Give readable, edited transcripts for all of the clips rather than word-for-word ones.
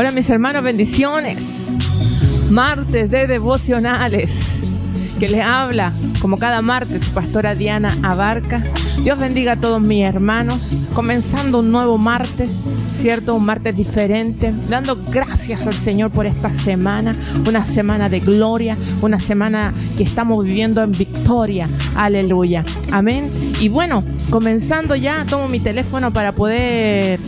Hola mis hermanos, bendiciones. Martes de devocionales, que les habla como cada martes su pastora Diana Abarca. Dios bendiga a todos mis hermanos, comenzando un nuevo martes, ¿cierto? Un martes diferente, dando gracias al Señor por esta semana, una semana de gloria, una semana que estamos viviendo en victoria, aleluya, amén. Y bueno, comenzando ya, tomo mi teléfono para poder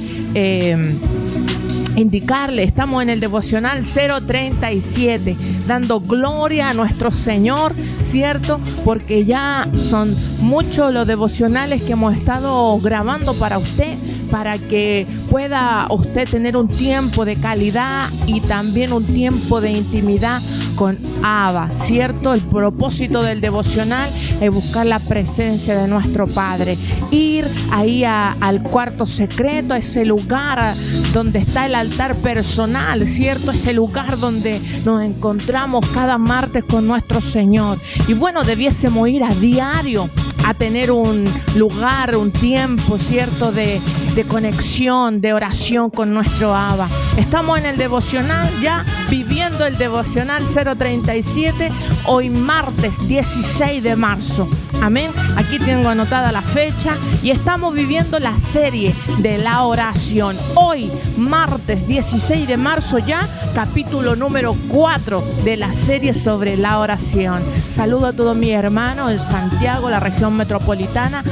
indicarle, estamos en el devocional 037, dando gloria a nuestro Señor, ¿cierto? Porque ya son muchos los devocionales que hemos estado grabando para usted, para que pueda usted tener un tiempo de calidad y también un tiempo de intimidad con Abba, ¿cierto? El propósito del devocional es buscar la presencia de nuestro Padre, ir ahí al cuarto secreto, a ese lugar donde está el altar personal, ¿cierto? Ese lugar donde nos encontramos cada martes con nuestro Señor. Y bueno, debiésemos ir a diario a tener un lugar, un tiempo, ¿cierto? De conexión, de oración con nuestro Abba. Estamos en el devocional ya, viviendo el devocional 037, hoy martes 16 de marzo. Amén. Aquí tengo anotada la fecha y estamos viviendo la serie de la oración. Hoy, martes 16 de marzo ya, capítulo número 4 de la serie sobre la oración. Saludo a todos mis hermanos en Santiago, la región metropolitana.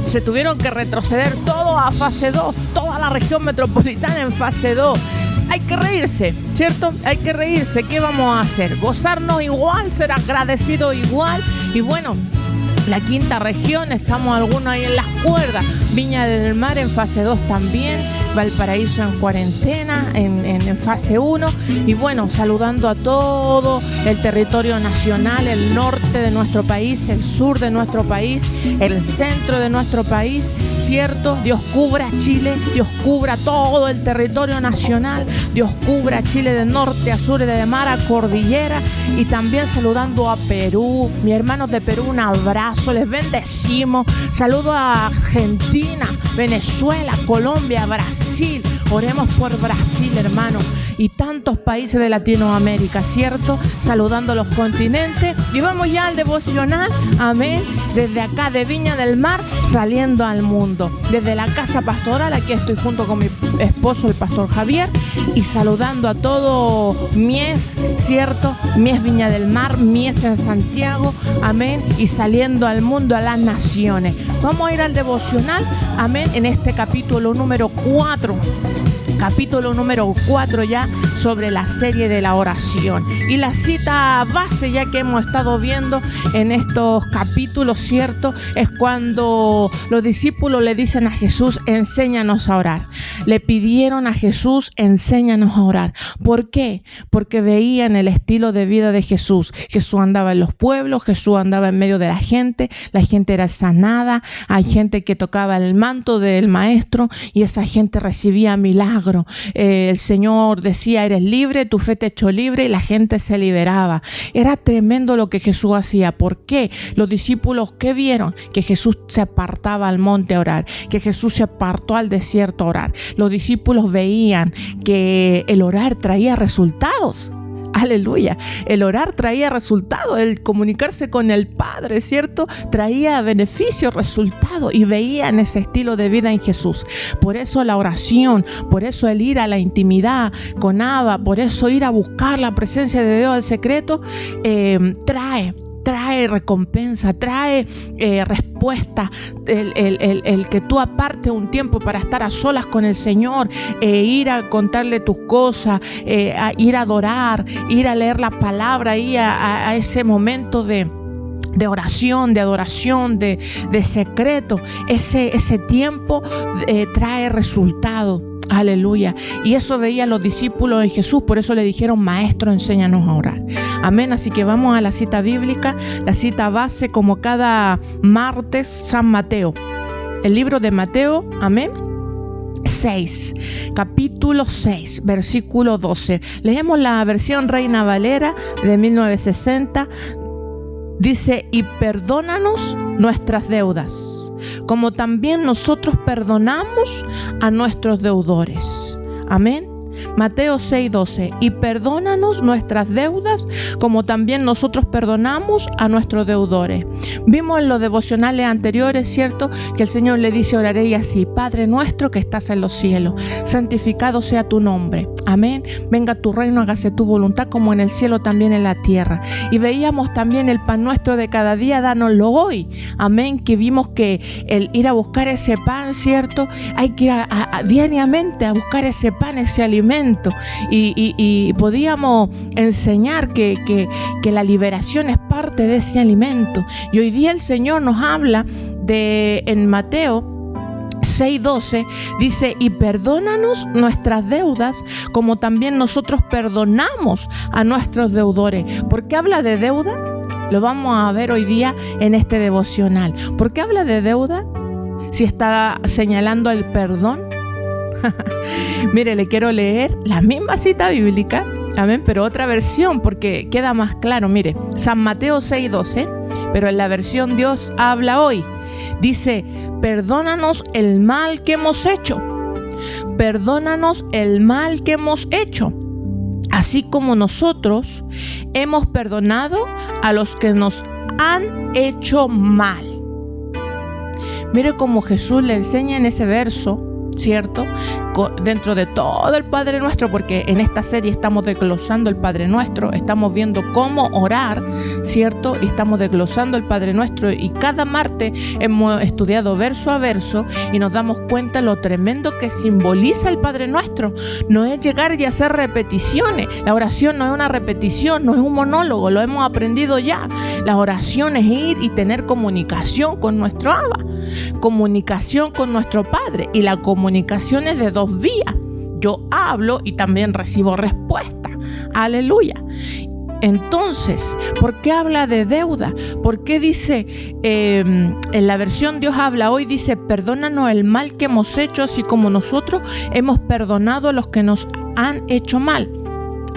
Se tuvieron que retroceder todo a fase 2, toda la región metropolitana en fase 2. Hay que reírse, ¿cierto? Hay que reírse. ¿Qué vamos a hacer? Gozarnos igual, ser agradecidos igual. Y bueno, la quinta región, estamos algunos ahí en las cuerdas. Viña del Mar en fase 2 también. Valparaíso en cuarentena, en fase 1. Y bueno, saludando a todo el territorio nacional, el norte de nuestro país, el sur de nuestro país, el centro de nuestro país, ¿cierto? Dios cubra Chile, Dios cubra todo el territorio nacional, Dios cubra Chile de norte a sur y de mar a cordillera. Y también saludando a Perú, mis hermanos de Perú, un abrazo, les bendecimos. Saludo a Argentina, Venezuela, Colombia, Brasil. Oremos por Brasil, hermano, y tantos países de Latinoamérica, ¿cierto? Saludando a los continentes. Y vamos ya al devocional, amén, desde acá de Viña del Mar, saliendo al mundo. Desde la casa pastoral, aquí estoy junto con mi esposo, el pastor Javier, y saludando a todo Mies, ¿cierto? Mies Viña del Mar, Mies en Santiago, amén, y saliendo al mundo, a las naciones. Vamos a ir al devocional, amén, en este capítulo número 4. Capítulo número 4 ya sobre la serie de la oración. Y la cita base ya que hemos estado viendo en estos capítulos, ¿cierto? Es cuando los discípulos le dicen a Jesús, enséñanos a orar. Le pidieron a Jesús, enséñanos a orar. ¿Por qué? Porque veían el estilo de vida de Jesús. Jesús andaba en los pueblos, Jesús andaba en medio de la gente era sanada, hay gente que tocaba el manto del maestro y esa gente recibía milagros. El Señor decía, eres libre, tu fe te echó libre, y la gente se liberaba. Era tremendo lo que Jesús hacía. ¿Por qué? Los discípulos, ¿qué vieron? Que Jesús se apartaba al monte a orar, que Jesús se apartó al desierto a orar. Los discípulos veían que el orar traía resultados. Aleluya, el orar traía resultados, el comunicarse con el Padre, ¿cierto? Traía beneficios, resultados, y veían ese estilo de vida en Jesús. Por eso la oración, por eso el ir a la intimidad con Abba, por eso ir a buscar la presencia de Dios al secreto, trae recompensa, trae respuesta. El que tú apartes un tiempo para estar a solas con el Señor, ir a contarle tus cosas, ir a adorar, ir a leer la palabra, ir a ese momento de oración, de adoración, de secreto. Ese tiempo trae resultado. Aleluya. Y eso veían los discípulos en Jesús, por eso le dijeron, maestro, enséñanos a orar. Amén. Así que vamos a la cita bíblica, la cita base como cada martes, San Mateo. El libro de Mateo, amén. 6, capítulo 6, versículo 12. Leemos la versión Reina Valera de 1960. Dice, y perdónanos nuestras deudas, como también nosotros perdonamos a nuestros deudores. Amén. Mateo 6:12, y perdónanos nuestras deudas como también nosotros perdonamos a nuestros deudores. Vimos en los devocionales anteriores, ¿cierto?, que el Señor le dice, oraré así: Padre nuestro que estás en los cielos, santificado sea tu nombre. Amén. Venga tu reino, hágase tu voluntad como en el cielo también en la tierra. Y veíamos también el pan nuestro de cada día, dánoslo hoy. Amén. Que vimos que el ir a buscar ese pan, ¿cierto? Hay que ir diariamente a buscar ese pan, ese alimento. Y podíamos enseñar que la liberación es parte de ese alimento. Y hoy día el Señor nos habla en Mateo 6:12, dice, y perdónanos nuestras deudas como también nosotros perdonamos a nuestros deudores. ¿Por qué habla de deuda? Lo vamos a ver hoy día en este devocional. ¿Por qué habla de deuda si está señalando el perdón? Mire, le quiero leer la misma cita bíblica, amén, pero otra versión porque queda más claro. Mire, San Mateo 6:12, pero en la versión Dios habla hoy. Dice, perdónanos el mal que hemos hecho. Perdónanos el mal que hemos hecho, así como nosotros hemos perdonado a los que nos han hecho mal. Mire cómo Jesús le enseña en ese verso, ¿cierto?, dentro de todo el Padre Nuestro, porque en esta serie estamos desglosando el Padre Nuestro, estamos viendo cómo orar, ¿cierto? Y estamos desglosando el Padre Nuestro, y cada martes hemos estudiado verso a verso y nos damos cuenta lo tremendo que simboliza el Padre Nuestro. No es llegar y hacer repeticiones. La oración no es una repetición, no es un monólogo, lo hemos aprendido ya. La oración es ir y tener comunicación con nuestro Abba, comunicación con nuestro Padre, y la comunicación es de dos vías. Yo hablo y también recibo respuesta. Aleluya. Entonces, ¿por qué habla de deuda? ¿Por qué dice, en la versión Dios habla hoy, dice, perdónanos el mal que hemos hecho, así como nosotros hemos perdonado a los que nos han hecho mal?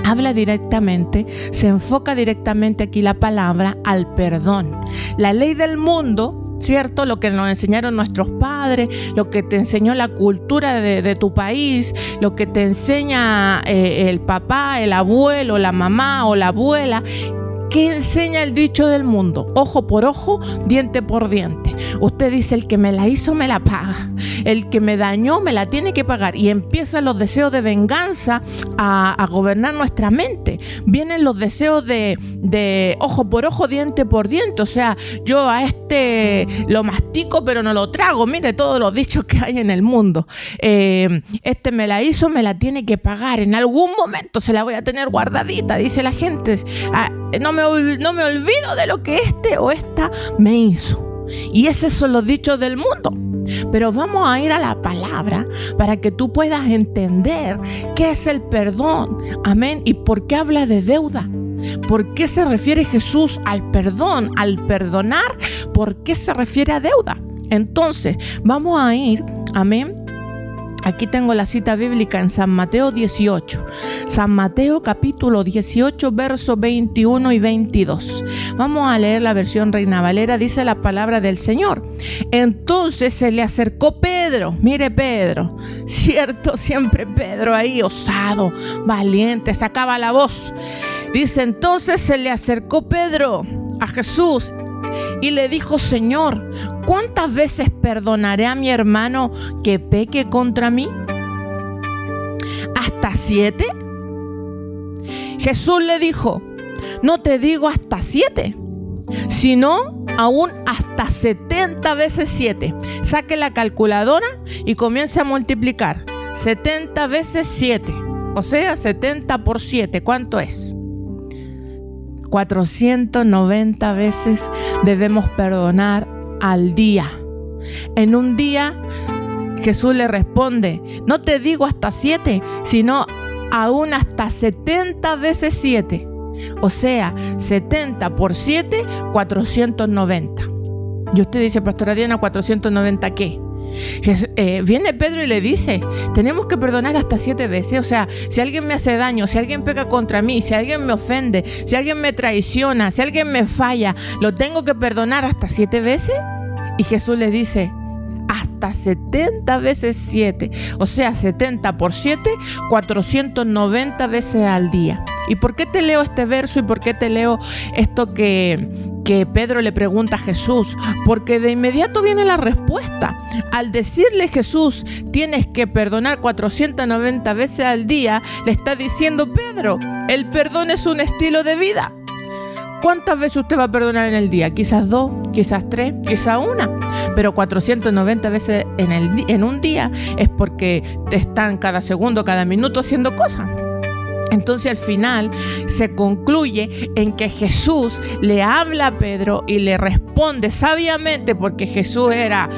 Habla directamente, se enfoca directamente aquí la palabra al perdón. La ley del mundo, ¿cierto?, lo que nos enseñaron nuestros padres, lo que te enseñó la cultura de tu país, lo que te enseña el papá, el abuelo, la mamá o la abuela. ¿Qué enseña el dicho del mundo? Ojo por ojo, diente por diente. Usted dice, el que me la hizo me la paga, el que me dañó me la tiene que pagar, y empiezan los deseos de venganza a gobernar nuestra mente. Vienen los deseos de ojo por ojo, diente por diente. O sea, yo a este lo mastico pero no lo trago. Mire todos los dichos que hay en el mundo. Este me la hizo, me la tiene que pagar, en algún momento se la voy a tener guardadita, dice la gente. No me olvido de lo que este o esta me hizo. Y esos son los dichos del mundo. Pero vamos a ir a la palabra para que tú puedas entender qué es el perdón. Amén. Y por qué habla de deuda. ¿Por qué se refiere Jesús al perdón, al perdonar? ¿Por qué se refiere a deuda? Entonces, vamos a ir, amén. Aquí tengo la cita bíblica en San Mateo 18. San Mateo capítulo 18, versos 21 y 22. Vamos a leer la versión Reina Valera. Dice la palabra del Señor. Entonces se le acercó Pedro. Mire Pedro, cierto, siempre Pedro ahí, osado, valiente, sacaba la voz. Dice, entonces se le acercó Pedro a Jesús y le dijo, Señor, ¿cuántas veces perdonaré a mi hermano que peque contra mí? ¿Hasta 7? Jesús le dijo, no te digo hasta 7, sino aún hasta 70 veces 7. Saque la calculadora y comience a multiplicar. 70 veces 7, o sea, 70 por 7, ¿cuánto es? 490 veces debemos perdonar al día. En un día, Jesús le responde, no te digo hasta 7, sino aún hasta 70 veces 7. O sea, 70 por 7, 490. Y usted dice, Pastora Diana, ¿490 qué? Viene Pedro y le dice, tenemos que perdonar hasta 7 veces. O sea, si alguien me hace daño, si alguien peca contra mí, si alguien me ofende, si alguien me traiciona, si alguien me falla, ¿lo tengo que perdonar hasta 7 veces? Y Jesús le dice, hasta 70 veces 7. O sea, 70 por 7, 490 veces al día. ¿Y por qué te leo este verso y por qué te leo esto que Pedro le pregunta a Jesús? Porque de inmediato viene la respuesta. Al decirle Jesús, tienes que perdonar 490 veces al día, le está diciendo Pedro, el perdón es un estilo de vida. ¿Cuántas veces usted va a perdonar en el día? Quizás 2, quizás 3, quizás 1. Pero 490 veces en un día es porque te están cada segundo, cada minuto haciendo cosas. Entonces al final se concluye en que Jesús le habla a Pedro y le responde sabiamente, porque Jesús era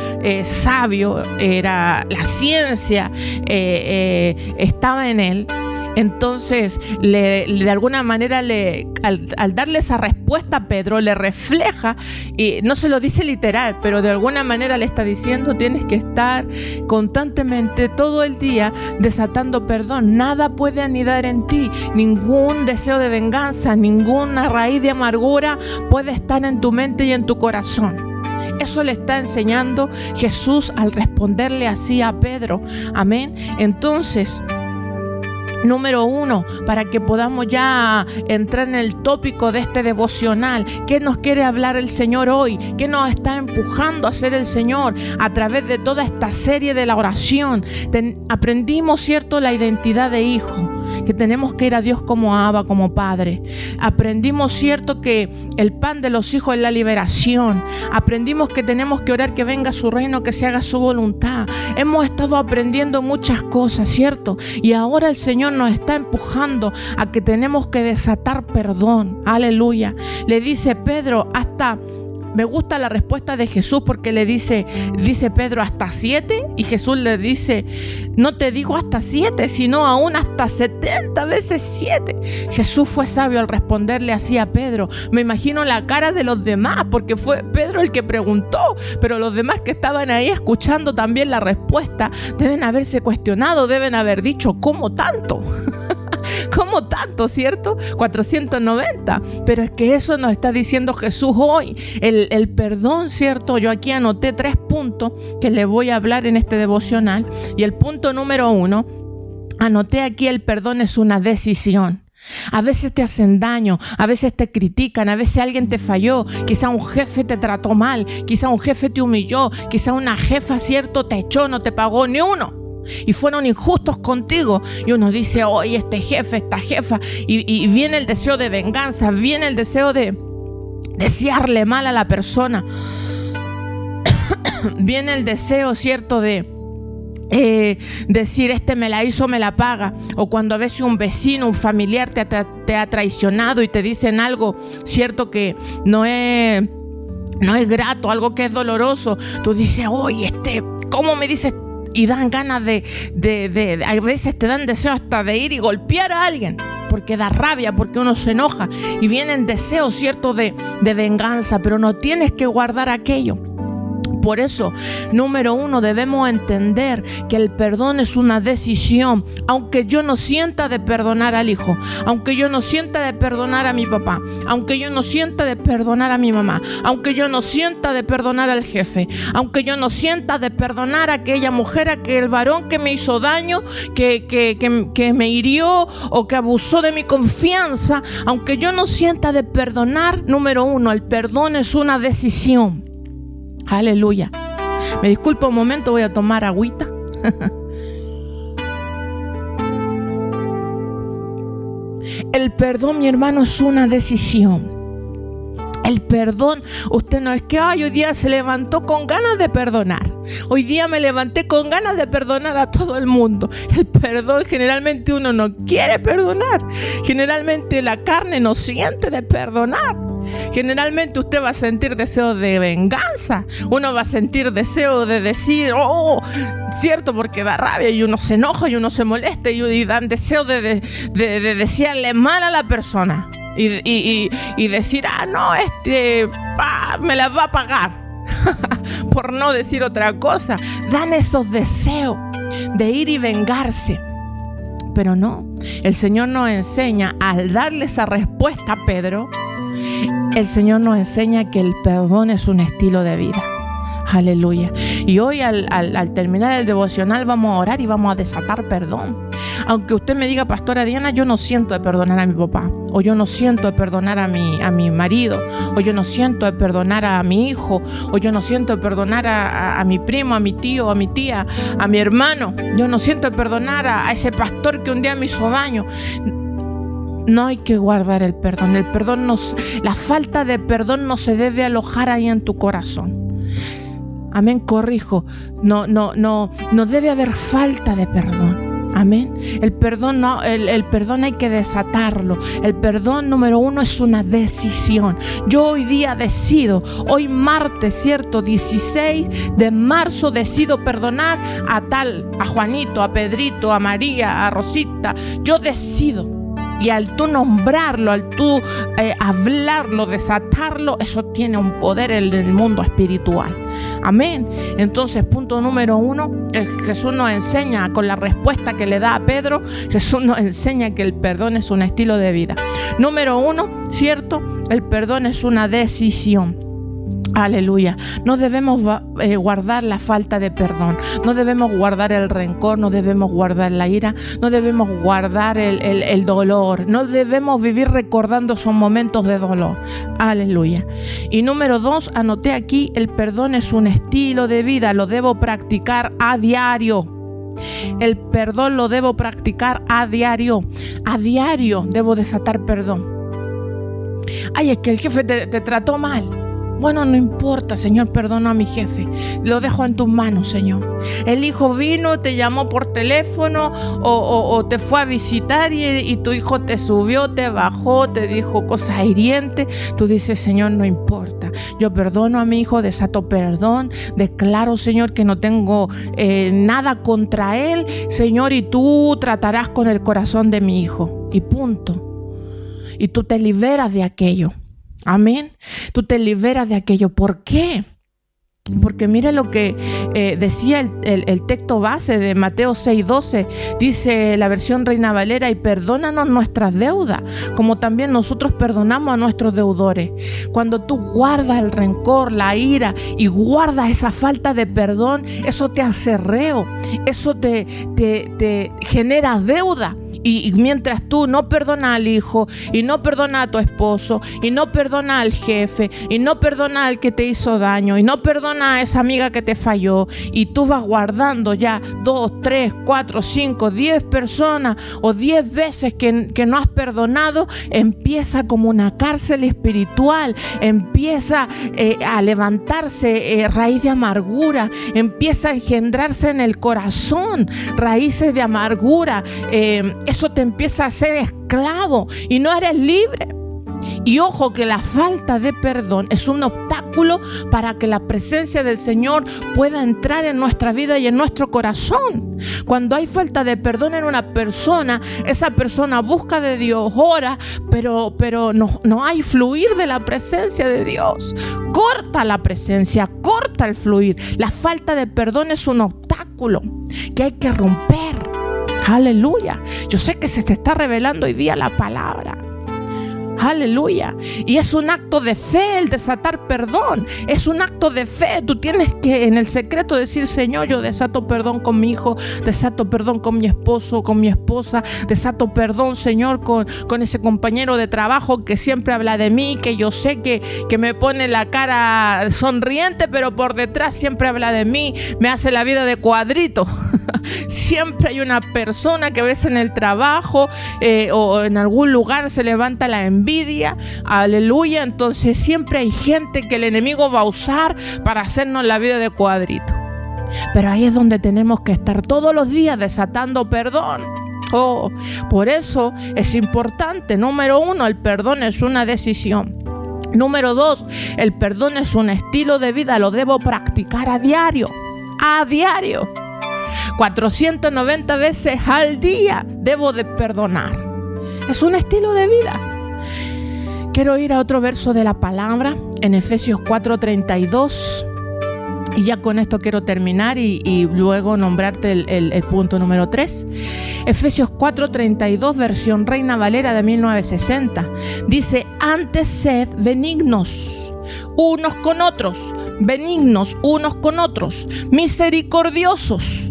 sabio, era la ciencia, estaba en él. Entonces, de alguna manera, al darle esa respuesta a Pedro, le refleja, y no se lo dice literal, pero de alguna manera le está diciendo, tienes que estar constantemente todo el día desatando perdón. Nada puede anidar en ti, ningún deseo de venganza, ninguna raíz de amargura puede estar en tu mente y en tu corazón. Eso le está enseñando Jesús al responderle así a Pedro. Amén. Entonces, número 1, para que podamos ya entrar en el tópico de este devocional. ¿Qué nos quiere hablar el Señor hoy? ¿Qué nos está empujando a hacer el Señor a través de toda esta serie de la oración? Aprendimos, ¿cierto?, la identidad de hijo, que tenemos que ir a Dios como Abba, como Padre. Aprendimos, ¿cierto?, que el pan de los hijos es la liberación. Aprendimos que tenemos que orar que venga su reino, que se haga su voluntad. Hemos estado aprendiendo muchas cosas, ¿cierto? Y ahora el Señor nos está empujando a que tenemos que desatar perdón. Aleluya. Le dice Pedro, me gusta la respuesta de Jesús, porque dice Pedro, ¿hasta 7? Y Jesús le dice, no te digo hasta 7, sino aún hasta 70 veces 7. Jesús fue sabio al responderle así a Pedro. Me imagino la cara de los demás, porque fue Pedro el que preguntó, pero los demás que estaban ahí escuchando también la respuesta deben haberse cuestionado, deben haber dicho, ¿cómo tanto? ¿Cómo tanto, cierto? 490. Pero es que eso nos está diciendo Jesús hoy. El perdón, ¿cierto? Yo aquí anoté 3 puntos que les voy a hablar en este devocional. Y el punto número 1, anoté aquí, el perdón es una decisión. A veces te hacen daño, a veces te critican, a veces alguien te falló, quizá un jefe te trató mal, quizá un jefe te humilló, quizá una jefa, ¿cierto?, te echó, no te pagó ni uno. Y fueron injustos contigo, y uno dice, oye, este jefe, esta jefa, y viene el deseo de venganza, viene el deseo de desearle mal a la persona, viene el deseo, ¿cierto?, de decir, este me la hizo, me la paga. O cuando a veces un vecino, un familiar te ha traicionado y te dicen algo, ¿cierto?, que no es grato, algo que es doloroso, tú dices, oye, ¿cómo me dices? Y dan ganas a veces te dan deseo hasta de ir y golpear a alguien, porque da rabia, porque uno se enoja, y vienen deseos, ¿cierto?, de venganza, pero no tienes que guardar aquello. Por eso, número 1, debemos entender que el perdón es una decisión. Aunque yo no sienta de perdonar al hijo, aunque yo no sienta de perdonar a mi papá, aunque yo no sienta de perdonar a mi mamá, aunque yo no sienta de perdonar al jefe, aunque yo no sienta de perdonar a aquella mujer, a aquel varón que me hizo daño, que me hirió o que abusó de mi confianza, aunque yo no sienta de perdonar, número 1, el perdón es una decisión. Aleluya. Me disculpa un momento, voy a tomar agüita. El perdón, mi hermano, es una decisión. El perdón, usted no es que hoy día se levantó con ganas de perdonar. Hoy día me levanté con ganas de perdonar a todo el mundo. El perdón, generalmente uno no quiere perdonar. Generalmente la carne no siente de perdonar. Generalmente usted va a sentir deseo de venganza. Uno va a sentir deseo de decir, cierto, porque da rabia, y uno se enoja y uno se molesta y dan deseo de desearle mal a la persona. Y decir, me las va a pagar. Por no decir otra cosa. Dan esos deseos de ir y vengarse. Pero no, el Señor nos enseña, al darle esa respuesta a Pedro, el Señor nos enseña que el perdón es un estilo de vida. Aleluya. Y hoy al terminar el devocional vamos a orar y vamos a desatar perdón. Aunque usted me diga, pastora Diana, yo no siento de perdonar a mi papá, o yo no siento de perdonar a mi marido, o yo no siento de perdonar a mi hijo, o yo no siento de perdonar a mi primo, a mi tío, a mi tía, a mi hermano, yo no siento de perdonar a ese pastor que un día me hizo daño. No hay que guardar el perdón. La falta de perdón no se debe alojar ahí en tu corazón. Amén, corrijo. No debe haber falta de perdón. Amén. El perdón hay que desatarlo. El perdón, número 1, es una decisión. Yo hoy día decido, hoy martes, ¿cierto? 16 de marzo decido perdonar a Juanito, a Pedrito, a María, a Rosita. Yo decido. Y al tú nombrarlo, al tú hablarlo, desatarlo, eso tiene un poder en el mundo espiritual. Amén. Entonces, punto número 1, Jesús nos enseña con la respuesta que le da a Pedro, Jesús nos enseña que el perdón es un estilo de vida. Número 1, ¿cierto? El perdón es una decisión. Aleluya. No debemos guardar la falta de perdón. No debemos guardar el rencor. No debemos guardar la ira. No debemos guardar el dolor. No debemos vivir recordando esos momentos de dolor. Aleluya. Y número 2, anoté aquí, el perdón es un estilo de vida. Lo debo practicar a diario. El perdón lo debo practicar a diario. A diario debo desatar perdón. Ay, es que el jefe te trató mal. Bueno, no importa, Señor, perdono a mi jefe. Lo dejo en tus manos, Señor. El hijo vino, te llamó por teléfono o te fue a visitar y tu hijo te subió, te bajó, te dijo cosas hirientes. Tú dices, Señor, no importa. Yo perdono a mi hijo, desato perdón. Declaro, Señor, que no tengo nada contra él, Señor, y tú tratarás con el corazón de mi hijo. Y punto. Y tú te liberas de aquello. Amén. Tú te liberas de aquello. ¿Por qué? Porque mire lo que decía el texto base de Mateo 6:12. Dice la versión Reina Valera: y perdónanos nuestras deudas, como también nosotros perdonamos a nuestros deudores. Cuando tú guardas el rencor, la ira y guardas esa falta de perdón, eso te hace reo. Eso te genera deuda. Y mientras tú no perdonas al hijo, y no perdonas a tu esposo, y no perdonas al jefe, y no perdonas al que te hizo daño, y no perdonas a esa amiga que te falló, y tú vas guardando ya 2, 3, 4, 5, 10 personas o 10 veces que no has perdonado, empieza como una cárcel espiritual, empieza a levantarse raíz de amargura, empieza a engendrarse en el corazón raíces de amargura. Eso te empieza a hacer esclavo y no eres libre. Y ojo que la falta de perdón es un obstáculo para que la presencia del Señor pueda entrar en nuestra vida y en nuestro corazón. Cuando hay falta de perdón en una persona, esa persona busca de Dios, ora, pero no hay fluir de la presencia de Dios. Corta la presencia, corta el fluir. La falta de perdón es un obstáculo que hay que romper. Aleluya. Yo sé que se te está revelando hoy día la palabra. Aleluya. Y es un acto de fe el desatar perdón. Es un acto de fe. Tú tienes que en el secreto decir: Señor, yo desato perdón con mi hijo, desato perdón con mi esposo, con mi esposa, desato perdón, Señor, con ese compañero de trabajo que siempre habla de mí, que yo sé que me pone la cara sonriente, pero por detrás siempre habla de mí, me hace la vida de cuadrito. Siempre hay una persona que ves en el trabajo o en algún lugar se levanta la envidia. Aleluya. Entonces siempre hay gente que el enemigo va a usar para hacernos la vida de cuadrito. Pero ahí es donde tenemos que estar todos los días desatando perdón. Por eso es importante. Número 1, el perdón es una decisión. Número 2, el perdón es un estilo de vida. Lo debo practicar a diario. A diario. 490 veces al día debo de perdonar. Es un estilo de vida. Quiero ir a otro verso de la palabra, en Efesios 4:32. Y ya con esto quiero terminar y luego nombrarte el punto número 3. Efesios 4:32, versión Reina Valera de 1960. Dice: antes sed benignos unos con otros, benignos unos con otros, misericordiosos,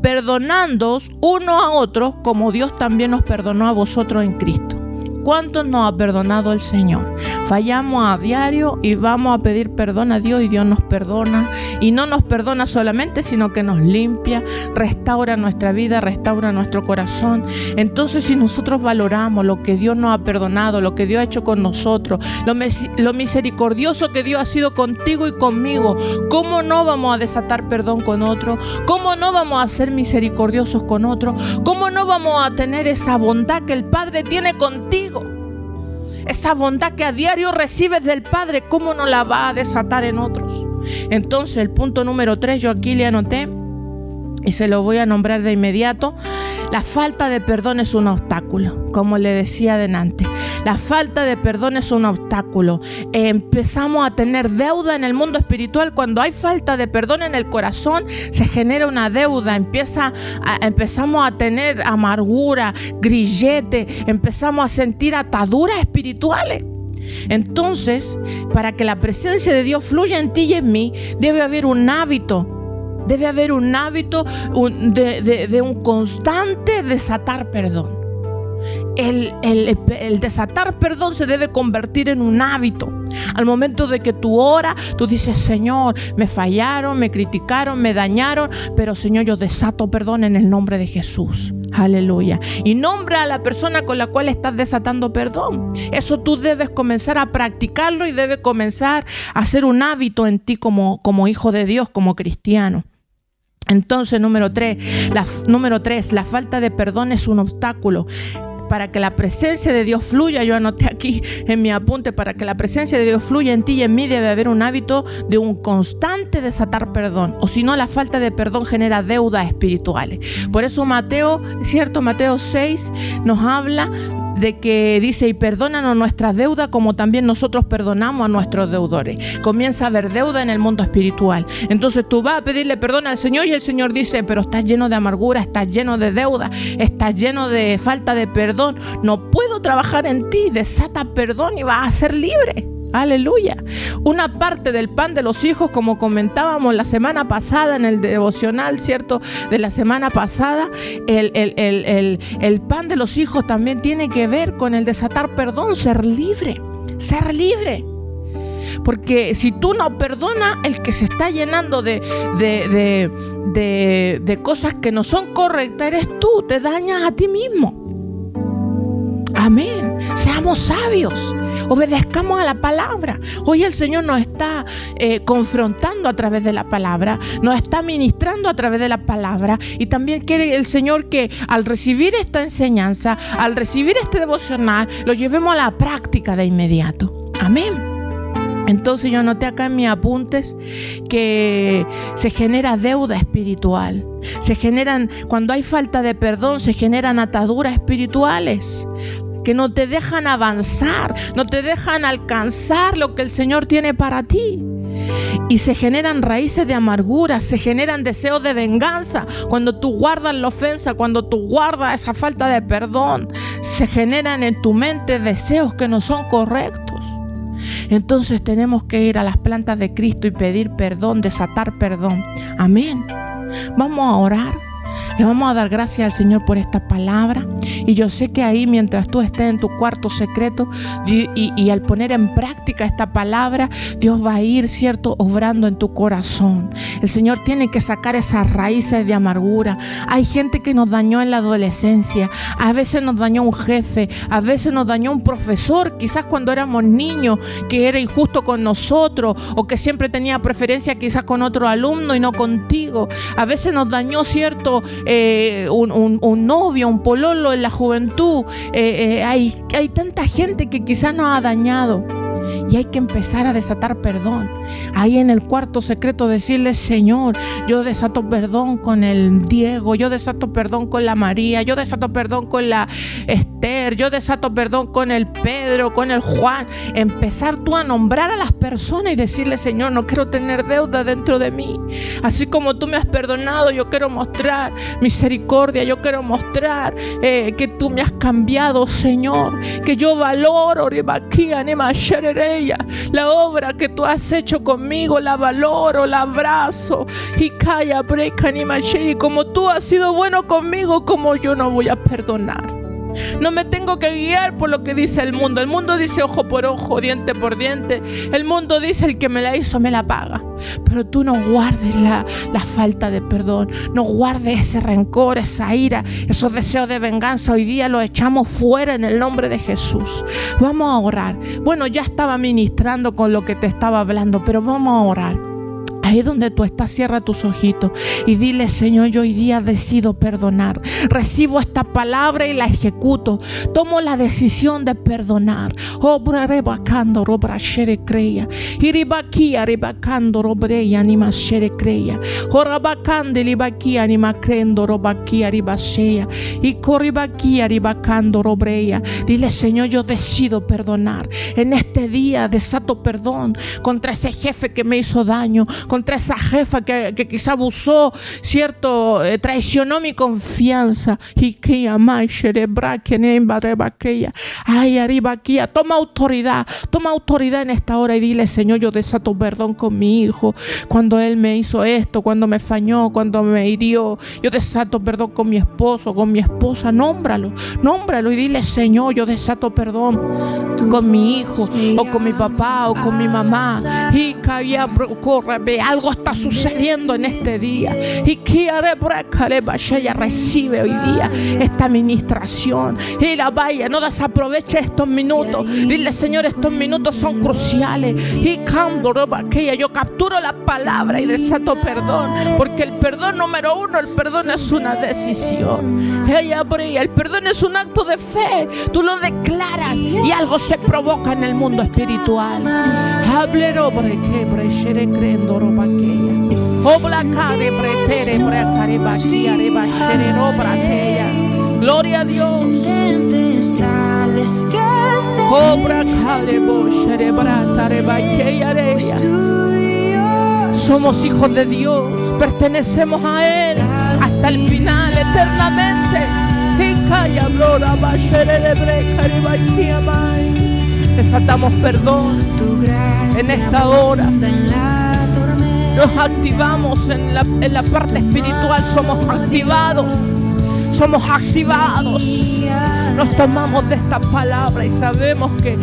perdonándoos uno a otros como Dios también os perdonó a vosotros en Cristo. ¿Cuántos nos ha perdonado el Señor? Fallamos a diario y vamos a pedir perdón a Dios y Dios nos perdona. Y no nos perdona solamente, sino que nos limpia, restaura nuestra vida, restaura nuestro corazón. Entonces, si nosotros valoramos lo que Dios nos ha perdonado, lo que Dios ha hecho con nosotros, lo misericordioso que Dios ha sido contigo y conmigo, ¿cómo no vamos a desatar perdón con otro? ¿Cómo no vamos a ser misericordiosos con otro? ¿Cómo no vamos a tener esa bondad que el Padre tiene contigo? Esa bondad que a diario recibes del Padre, ¿cómo no la va a desatar en otros? Entonces, el punto número 3, yo aquí le anoté y se lo voy a nombrar de inmediato. La falta de perdón es un obstáculo, como le decía adelante. La falta de perdón es un obstáculo. Empezamos a tener deuda en el mundo espiritual. Cuando hay falta de perdón en el corazón, se genera una deuda. Empezamos a tener amargura, grillete, empezamos a sentir ataduras espirituales. Entonces, para que la presencia de Dios fluya en ti y en mí, debe haber un hábito. Debe haber un hábito de un constante desatar perdón. El desatar perdón se debe convertir en un hábito. Al momento de que tú oras, tú dices: Señor, me fallaron, me criticaron, me dañaron, pero Señor, yo desato perdón en el nombre de Jesús. Aleluya. Y nombra a la persona con la cual estás desatando perdón. Eso tú debes comenzar a practicarlo y debe comenzar a ser un hábito en ti como hijo de Dios, como cristiano. Entonces, número 3, la falta de perdón es un obstáculo. Para que la presencia de Dios fluya, yo anoté aquí en mi apunte, para que la presencia de Dios fluya en ti y en mí debe haber un hábito de un constante desatar perdón. O si no, la falta de perdón genera deudas espirituales. Por eso Mateo 6 nos habla de que dice: y perdónanos nuestras deudas como también nosotros perdonamos a nuestros deudores. Comienza a haber deuda en el mundo espiritual. Entonces tú vas a pedirle perdón al Señor y el Señor dice: pero estás lleno de amargura, estás lleno de deuda, estás lleno de falta de perdón. No puedo trabajar en ti. Desata perdón y vas a ser libre. Aleluya. Una parte del pan de los hijos, como comentábamos la semana pasada en el devocional, ¿cierto? De la semana pasada, el pan de los hijos también tiene que ver con el desatar perdón, ser libre. Ser libre. Porque si tú no perdonas, el que se está llenando de cosas que no son correctas eres tú. Te dañas a ti mismo. Amén. Seamos sabios. Obedezcamos a la palabra. Hoy el Señor nos está confrontando a través de la palabra, nos está ministrando a través de la palabra, y también quiere el Señor que al recibir esta enseñanza, al recibir este devocional, lo llevemos a la práctica de inmediato. Amén. Entonces yo anoté acá en mis apuntes que se genera deuda espiritual. Cuando hay falta de perdón, se generan ataduras espirituales que no te dejan avanzar, no te dejan alcanzar lo que el Señor tiene para ti. Y se generan raíces de amargura, se generan deseos de venganza. Cuando tú guardas la ofensa, cuando tú guardas esa falta de perdón, se generan en tu mente deseos que no son correctos. Entonces tenemos que ir a las plantas de Cristo y pedir perdón, desatar perdón. Amén. Vamos a orar. Le vamos a dar gracias al Señor por esta palabra. Y yo sé que ahí, mientras tú estés en tu cuarto secreto y al poner en práctica esta palabra, Dios va a ir, ¿cierto?, obrando en tu corazón. El Señor tiene que sacar esas raíces de amargura. Hay gente que nos dañó en la adolescencia. A veces nos dañó un jefe. A veces nos dañó un profesor, quizás cuando éramos niños, que era injusto con nosotros, o que siempre tenía preferencia quizás con otro alumno y no contigo. A veces nos dañó, ¿cierto?, un novio, un pololo en la juventud. Hay tanta gente que quizás nos ha dañado. Y hay que empezar a desatar perdón. Ahí en el cuarto secreto decirle: Señor, yo desato perdón con el Diego, yo desato perdón con la María, yo desato perdón con la Esther, yo desato perdón con el Pedro, con el Juan. Empezar tú a nombrar a las personas y decirle: Señor, no quiero tener deuda dentro de mí. Así como tú me has perdonado, yo quiero mostrar misericordia, yo quiero mostrar que tú me has cambiado, Señor, que yo valoro La obra que tú has hecho conmigo la valoro, la abrazo. Y calla, breca, ni maché. Y como tú has sido bueno conmigo, como yo no voy a perdonar. No me tengo que guiar por lo que dice el mundo. El mundo dice ojo por ojo, diente por diente. El mundo dice el que me la hizo me la paga. Pero tú no guardes la falta de perdón. No guardes ese rencor, esa ira, esos deseos de venganza. Hoy día los echamos fuera en el nombre de Jesús. Vamos a orar. Bueno, ya estaba ministrando con lo que te estaba hablando, pero vamos a orar. Ahí donde tú estás, cierra tus ojitos y dile: Señor, yo hoy día decido perdonar. Recibo esta palabra y la ejecuto. Tomo la decisión de perdonar. Obra rebacando, robra shere creia. Iribaquia rebacando, robreya, anima shere creia. Jorabacande, libaquia, anima crendo, robaquia, ribasea. Y corribaquia, ribacando, robreya. Dile: Señor, yo decido perdonar. En este día desato perdón contra ese jefe que me hizo daño, contra esa jefa que quizá abusó, cierto, traicionó mi confianza. Y que ay, arriba aquí, toma autoridad en esta hora y dile: Señor, yo desato perdón con mi hijo cuando él me hizo esto, cuando me fañó, cuando me hirió. Yo desato perdón con mi esposo, con mi esposa. Nómbralo y dile: Señor, yo desato perdón con mi hijo, o con mi papá, o con mi mamá. Y calla, corre, algo está sucediendo en este día. Y que recibe hoy día esta ministración. Y la vaya, no desaproveche estos minutos. Dile: Señor, estos minutos son cruciales. Y yo capturo la palabra y desato perdón, porque el perdón número uno, el perdón es una decisión. El perdón es un acto de fe. Tú lo declaras y algo se provoca en el mundo espiritual. Gloria a Dios. Somos hijos de Dios, pertenecemos a Él hasta el final, eternamente. Desatamos perdón en esta hora. Nos activamos en la parte espiritual. Somos activados. Nos tomamos de esta palabra y sabemos que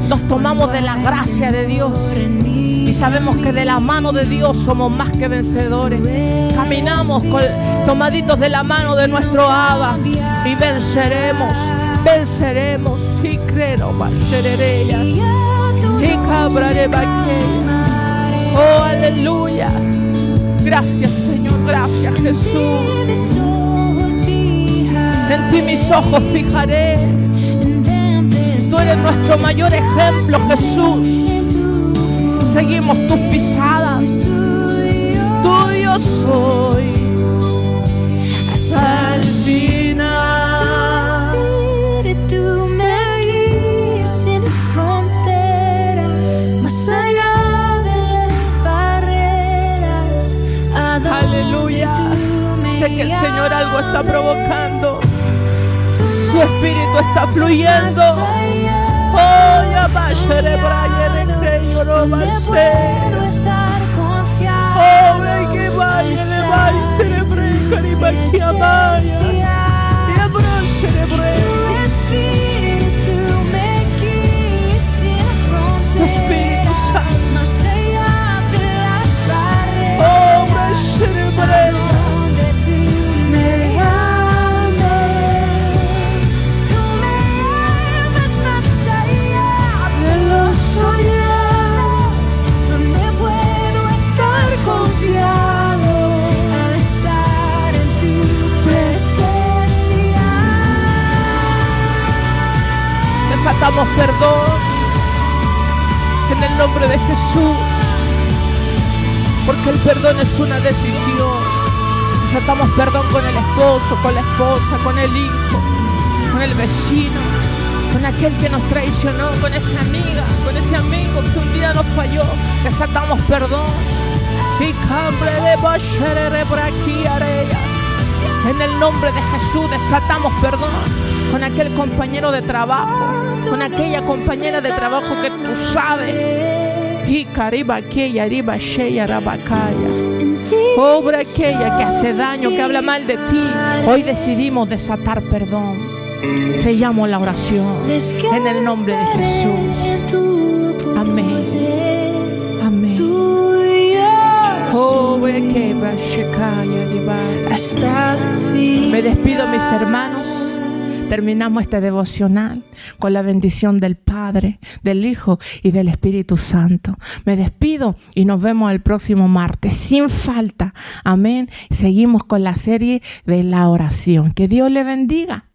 nos tomamos de la gracia de Dios. Y sabemos que de la mano de Dios somos más que vencedores. Caminamos tomaditos de la mano de nuestro Abba y venceremos. Y creo, y cabraré baqueya. Oh, aleluya. Gracias, Señor. Gracias, Jesús. En ti mis ojos fijaré. Tú eres nuestro mayor ejemplo, Jesús. Seguimos tus pisadas. Tuyo soy hasta el final. Aleluya. Sé que el Señor algo está provocando. Su espíritu está fluyendo. Oh, ya vaya de Brian, creo, no va a ser. Oh, que vaya de Brian, cerebre, caribaquia, vaya. Y abra cerebre. Tu Espíritu Santo. Oh, cerebre. Desatamos perdón en el nombre de Jesús, porque el perdón es una decisión. Desatamos perdón con el esposo, con la esposa, con el hijo, con el vecino, con aquel que nos traicionó, con esa amiga, con ese amigo que un día nos falló. Desatamos perdón. En el nombre de Jesús desatamos perdón con aquel compañero de trabajo, con aquella compañera de trabajo que tú sabes. Y cariba aquella, arriba sheya, rabacaya. Obra aquella que hace daño, que habla mal de ti. Hoy decidimos desatar perdón. Sellamos la oración en el nombre de Jesús. Amén. Amén. Me despido, mis hermanos. Terminamos este devocional con la bendición del Padre, del Hijo y del Espíritu Santo. Me despido y nos vemos el próximo martes, sin falta. Amén. Seguimos con la serie de la oración. Que Dios le bendiga.